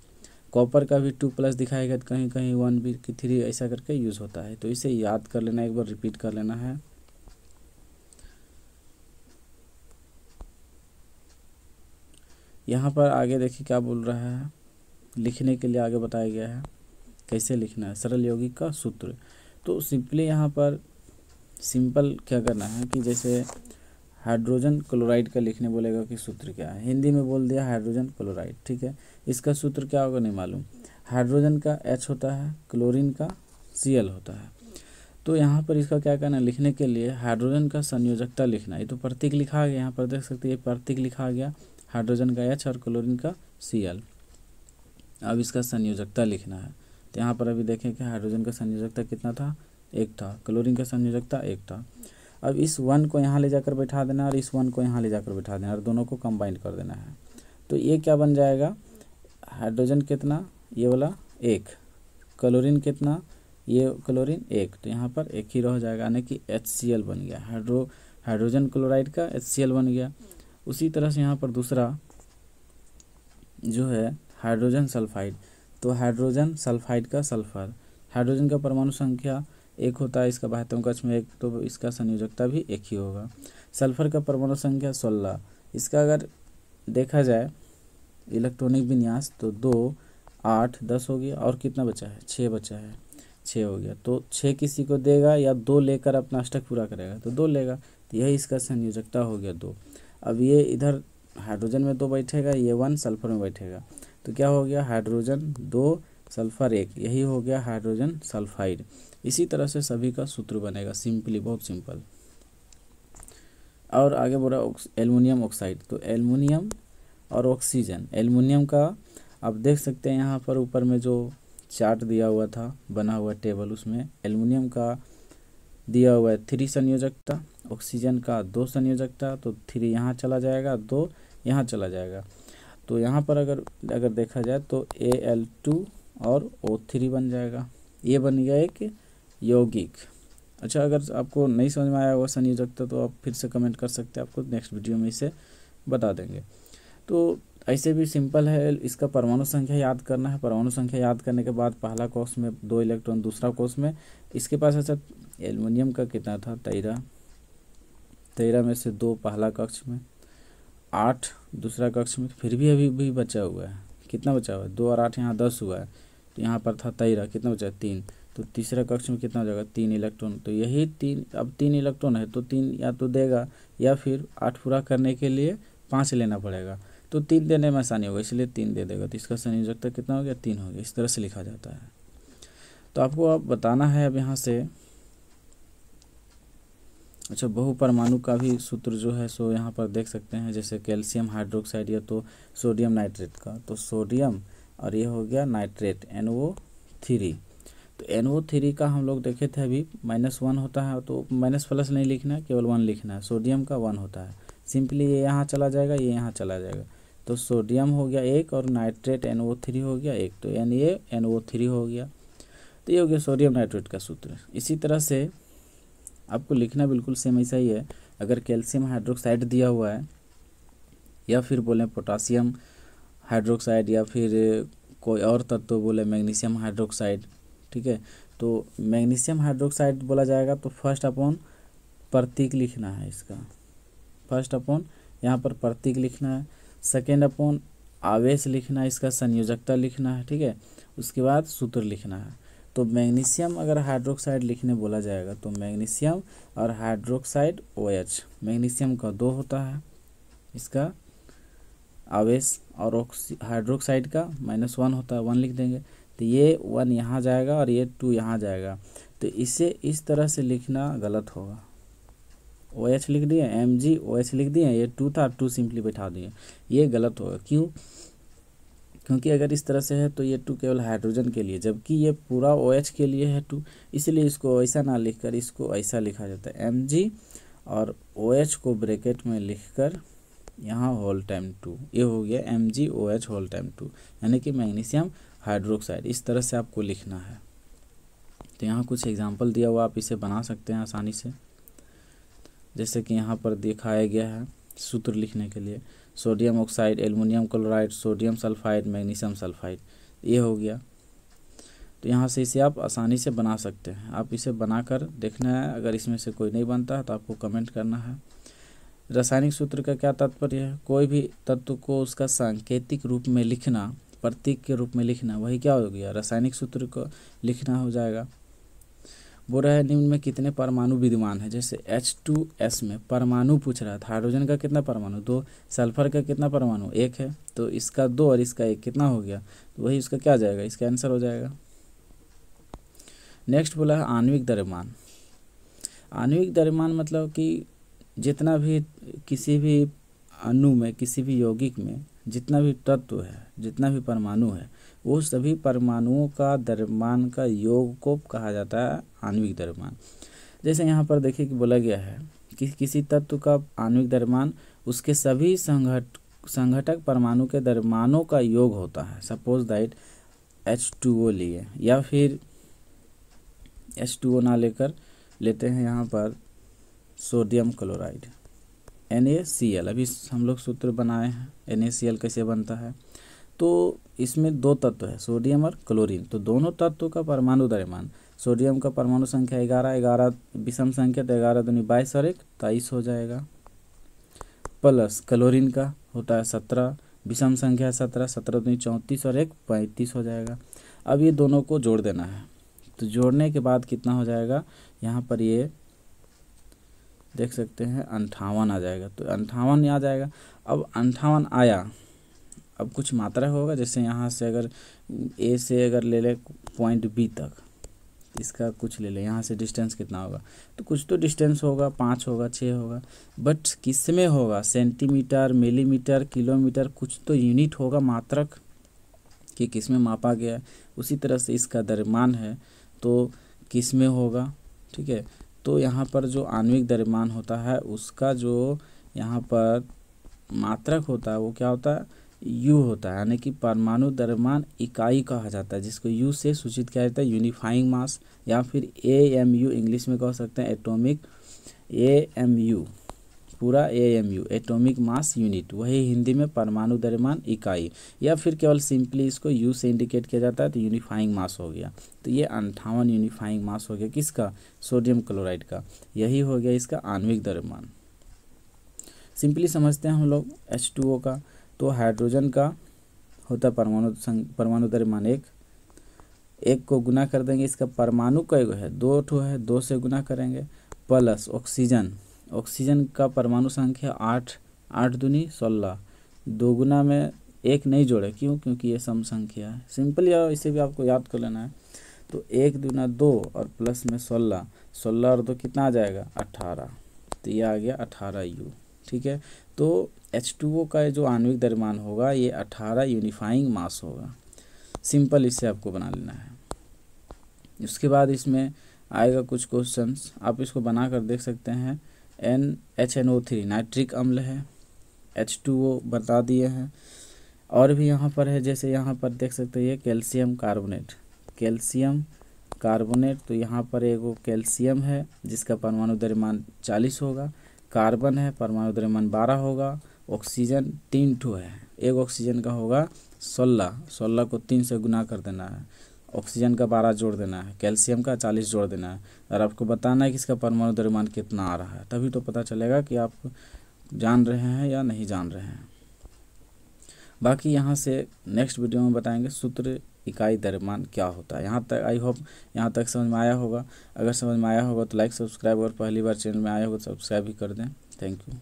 कॉपर का भी 2+ दिखाया गया, कहीं कहीं 1 भी 3 ऐसा करके यूज़ होता है। तो इसे याद कर लेना, एक बार रिपीट कर लेना है। यहाँ पर आगे देखिए क्या बोल रहा है, लिखने के लिए आगे बताया गया है कैसे लिखना है सरल यौगिक का सूत्र। तो सिंपली यहाँ पर सिंपल क्या करना है कि जैसे हाइड्रोजन क्लोराइड का लिखने बोलेगा कि सूत्र क्या है, हिंदी में बोल दिया हाइड्रोजन क्लोराइड, ठीक है। इसका सूत्र क्या होगा नहीं मालूम, हाइड्रोजन का H होता है, क्लोरीन का Cl होता है। तो यहाँ पर इसका क्या करना है, लिखने के लिए हाइड्रोजन का संयोजकता लिखना है। ये तो प्रतीक लिखा गया, यहाँ पर देख सकते हैं ये प्रतीक लिखा गया, हाइड्रोजन का H और क्लोरीन का Cl। अब इसका संयोजकता लिखना है। तो यहाँ पर अभी देखें कि हाइड्रोजन का संयोजकता कितना था, 1 था, क्लोरीन का संयोजकता 1 था। अब इस 1 को यहाँ ले जाकर बैठा देना और इस 1 को यहाँ ले जाकर बैठा देना और दोनों को कंबाइन कर देना है। तो ये क्या बन जाएगा, हाइड्रोजन कितना, ये वाला 1, क्लोरीन कितना, ये क्लोरीन 1, तो यहाँ पर 1 ही रह जाएगा, यानी कि HCl बन गया, हाइड्रोजन क्लोराइड का HCl बन गया। उसी तरह से यहाँ पर दूसरा जो है हाइड्रोजन सल्फाइड, तो हाइड्रोजन सल्फाइड का सल्फर, हाइड्रोजन का परमाणु संख्या 1 होता है, इसका बाह्यतम कक्ष में 1, तो इसका संयोजकता भी 1 ही होगा। सल्फर का परमाणु संख्या 16, इसका अगर देखा जाए इलेक्ट्रॉनिक विन्यास तो 2, 8, 10 हो गया और कितना बचा है, 6 बचा है, 6 हो गया। तो 6 किसी को देगा या 2 लेकर अपना अष्टक पूरा करेगा, तो 2 लेगा, तो यही इसका संयोजकता हो गया 2। अब ये इधर हाइड्रोजन में 2 बैठेगा, ये 1 सल्फर में बैठेगा, तो क्या हो गया, हाइड्रोजन 2 सल्फर 1, यही हो गया हाइड्रोजन सल्फाइड। इसी तरह से सभी का सूत्र बनेगा, सिंपली, बहुत सिंपल। और आगे बोला एल्युमिनियम ऑक्साइड, तो एल्युमिनियम और ऑक्सीजन, एल्युमिनियम का आप देख सकते हैं यहाँ पर ऊपर में जो चार्ट दिया हुआ था, बना हुआ टेबल, उसमें एल्युमिनियम का दिया हुआ है 3 संयोजकता, ऑक्सीजन का 2 संयोजकता, तो 3 यहाँ चला जाएगा, 2 यहाँ चला जाएगा। तो यहाँ पर अगर देखा जाए तो Al2 और O3 बन जाएगा, ये बन गया एक यौगिक। अच्छा, अगर आपको नहीं समझ में आया हुआ संयोजकता तो आप फिर से कमेंट कर सकते हैं, आपको नेक्स्ट वीडियो में इसे बता देंगे। तो ऐसे भी सिंपल है, इसका परमाणु संख्या याद करना है। परमाणु संख्या याद करने के बाद पहला कोष में 2 इलेक्ट्रॉन, दूसरा कोष में इसके पास, अच्छा एल्युमिनियम का कितना था, 13 में से 2 पहला कक्ष में, 8 दूसरा कक्ष में, फिर भी अभी भी बचा हुआ है, कितना बचा हुआ है, 2 और 8 यहाँ 10 हुआ है, तो यहाँ पर था 13, कितना बचा है, 3, तो तीसरा कक्ष में कितना हो जाएगा, 3 इलेक्ट्रॉन। तो यही 3, अब 3 इलेक्ट्रॉन है तो 3 या तो देगा या फिर 8 पूरा करने के लिए 5 लेना पड़ेगा, तो 3 देने में आसानी होगा, इसलिए 3 दे देगा, तो इसका संयोजकता कितना हो गया, 3 हो गया। इस तरह से लिखा जाता है। तो आपको अब बताना है अब यहाँ से, अच्छा बहुपरमाणु का भी सूत्र जो है सो यहाँ पर देख सकते हैं, जैसे कैल्शियम हाइड्रोक्साइड या तो सोडियम नाइट्रेट का, तो सोडियम और ये हो गया नाइट्रेट NO3। तो NO3 का हम लोग देखे थे अभी -1 होता है, तो माइनस प्लस नहीं लिखना है, केवल 1 लिखना है। सोडियम का 1 होता है, सिंपली ये यहाँ चला जाएगा, ये यहाँ चला जाएगा, तो सोडियम हो गया 1 और नाइट्रेट NO3 हो गया 1, तो NaNO3 हो गया। तो ये हो गया सोडियम नाइट्रेट का सूत्र। इसी तरह से आपको लिखना बिल्कुल सेम ऐसा ही है। अगर कैल्शियम हाइड्रोक्साइड दिया हुआ है या फिर बोलें पोटासियम हाइड्रोक्साइड या फिर कोई और तत्व बोले मैग्नीशियम हाइड्रोक्साइड, ठीक है, तो मैग्नीशियम हाइड्रोक्साइड बोला जाएगा तो फर्स्ट अपॉन प्रतीक लिखना है इसका, फर्स्ट अपॉन यहाँ पर प्रतीक लिखना है, सेकेंड अपॉन आवेश लिखना है, इसका संयोजकता लिखना है, ठीक है, उसके बाद सूत्र लिखना है। तो मैग्नीशियम अगर हाइड्रोक्साइड लिखने बोला जाएगा तो मैग्नीशियम और हाइड्रोक्साइड OH, मैग्नीशियम का 2 होता है इसका आवेश, और हाइड्रोक्साइड का -1 होता है, 1 लिख देंगे, तो ये 1 यहाँ जाएगा और ये 2 यहाँ जाएगा, तो इसे इस तरह से लिखना गलत होगा। OH लिख दिए, MgOH लिख दिए, ये 2 था, 2 सिंपली बैठा दिए, ये गलत होगा। क्यों? क्योंकि अगर इस तरह से है तो ये 2 केवल हाइड्रोजन के लिए, जबकि ये पूरा OH के लिए है 2, इसलिए इसको ऐसा ना लिखकर इसको ऐसा लिखा जाता है, Mg और OH को ब्रैकेट में लिखकर यहाँ होल टाइम 2, ये हो गया MgOH होल टाइम 2, यानी कि मैग्नीशियम हाइड्रोक्साइड। इस तरह से आपको लिखना है। तो यहाँ कुछ एग्जाम्पल दिया हुआ, आप इसे बना सकते हैं आसानी से, जैसे कि यहाँ पर दिखाया गया है सूत्र लिखने के लिए, sodium oxide, aluminium chloride, sodium sulphide, magnesium sulphide, ये हो गया। तो यहाँ से इसे आप आसानी से बना सकते हैं। आप इसे बनाकर देखना है, अगर इसमें से कोई नहीं बनता है तो आपको कमेंट करना है। रासायनिक सूत्र का क्या तात्पर्य है? कोई भी तत्व को उसका सांकेतिक रूप में लिखना, प्रतीक के रूप में लिखना, वही क्या हो गया? रासायनिक सूत्र को लिखना हो जाएगा। बोल रहा है निम्न में कितने परमाणु विद्यमान है? जैसे H2S में परमाणु पूछ रहा था, हाइड्रोजन का कितना परमाणु? 2। सल्फर का कितना परमाणु? 1 है। तो इसका 2 और इसका 1 कितना हो गया? तो वही इसका क्या जाएगा? इसका आंसर हो जाएगा। नेक्स्ट बोला है आणविक द्रव्यमान। आणविक द्रव्यमान मतलब कि जितना भी किसी भी अणु में, किसी भी यौगिक में जितना भी तत्व है, जितना भी परमाणु है, वो सभी परमाणुओं का द्रव्यमान का योग को कहा जाता है आणविक द्रव्यमान। जैसे यहाँ पर देखिए कि बोला गया है कि किसी तत्व का आणविक द्रव्यमान उसके सभी संघटक परमाणु के द्रव्यमानों का योग होता है। सपोज दैट H2O लिए, या फिर H2O ना लेकर लेते हैं यहाँ पर सोडियम क्लोराइड NaCl। अभी हम लोग सूत्र बनाए हैं NaCl कैसे बनता है। तो इसमें 2 तत्व है, सोडियम और क्लोरीन। तो दोनों तत्वों का परमाणु द्रव्यमान, सोडियम का परमाणु संख्या 11 विषम संख्या, तो 11 दूनी 22 और 1 23 हो जाएगा। प्लस क्लोरीन का होता है 17, विषम संख्या 17, 17 दूनी 34 और 1 35 हो जाएगा। अब ये दोनों को जोड़ देना है, तो जोड़ने के बाद कितना हो जाएगा? यहाँ पर ये देख सकते हैं 58 आ जाएगा। तो 58 आ जाएगा। अब 58 आया, अब कुछ मात्रा होगा। जैसे यहाँ से अगर A से अगर ले ले पॉइंट B तक, इसका कुछ ले ले, यहाँ से डिस्टेंस कितना होगा? तो कुछ तो डिस्टेंस होगा, 5 होगा, 6 होगा, बट किस में होगा? सेंटीमीटर, मिलीमीटर, किलोमीटर, कुछ तो यूनिट होगा मात्रक कि किस में मापा गया है। उसी तरह से इसका द्रव्यमान है तो किस में होगा, ठीक है। तो यहाँ पर जो आणविक द्रव्यमान होता है उसका जो यहाँ पर मात्रक होता है वो क्या होता है? U होता है, यानी कि परमाणु द्रव्यमान इकाई कहा जाता है, जिसको U से सूचित किया जाता है, यूनिफाइंग मास, या फिर AMU इंग्लिश में कह सकते हैं, एटॉमिक AMU, पूरा AMU एटॉमिक मास यूनिट, वही हिंदी में परमाणु द्रव्यमान इकाई, या फिर केवल सिंपली इसको U से इंडिकेट किया जाता है तो यूनिफाइंग मास हो गया। तो ये 58 यूनिफाइंग मास हो गया किसका? सोडियम क्लोराइड का। यही हो गया इसका आणविक द्रव्यमान। सिंपली समझते हैं हम लोग H2O का। तो हाइड्रोजन का होता परमाणु द्रव्यमान 1 को गुना कर देंगे, इसका परमाणु कई है? 2 ठो है, 2 से गुना करेंगे। प्लस ऑक्सीजन का परमाणु संख्या 8 दूनी 16, 2 गुना में 1 नहीं जोड़े, क्यों? क्योंकि ये सम संख्या है। सिंपल, या इसे भी आपको याद कर लेना है। तो 1 दूना 2 और प्लस में 16, 16 और 2 कितना आ जाएगा? 18। तो ये आ गया 18U, ठीक है। तो H2O का जो आणविक द्रव्यमान होगा ये 18 यूनिफाइंग मास होगा। सिंपल इससे आपको बना लेना है। उसके बाद इसमें आएगा कुछ क्वेश्चंस, आप इसको बना कर देख सकते हैं। NHNO3 नाइट्रिक अम्ल है, H2O बता दिए हैं। और भी यहाँ पर है, जैसे यहाँ पर देख सकते हैं कैल्शियम कार्बोनेट। तो यहाँ पर एगो कैल्शियम है जिसका परमाणु द्रव्यमान 40 होगा, कार्बन है परमाणु द्रव्यमान 12 होगा, ऑक्सीजन 3 ठो है, एक ऑक्सीजन का होगा 16 को 3 से गुना कर देना है, ऑक्सीजन का 12 जोड़ देना है, कैल्शियम का 40 जोड़ देना है, और आपको बताना है कि इसका परमाणु द्रव्यमान कितना आ रहा है। तभी तो पता चलेगा कि आप जान रहे हैं या नहीं जान रहे हैं। बाकी यहाँ से नेक्स्ट वीडियो में बताएंगे सूत्र इकाई द्रव्यमान क्या होता है। यहाँ तक आई होप यहाँ तक समझ में आया होगा। अगर समझ में आया होगा तो लाइक सब्सक्राइब, और पहली बार चैनल में आए हो तो सब्सक्राइब भी कर दें। Thank you.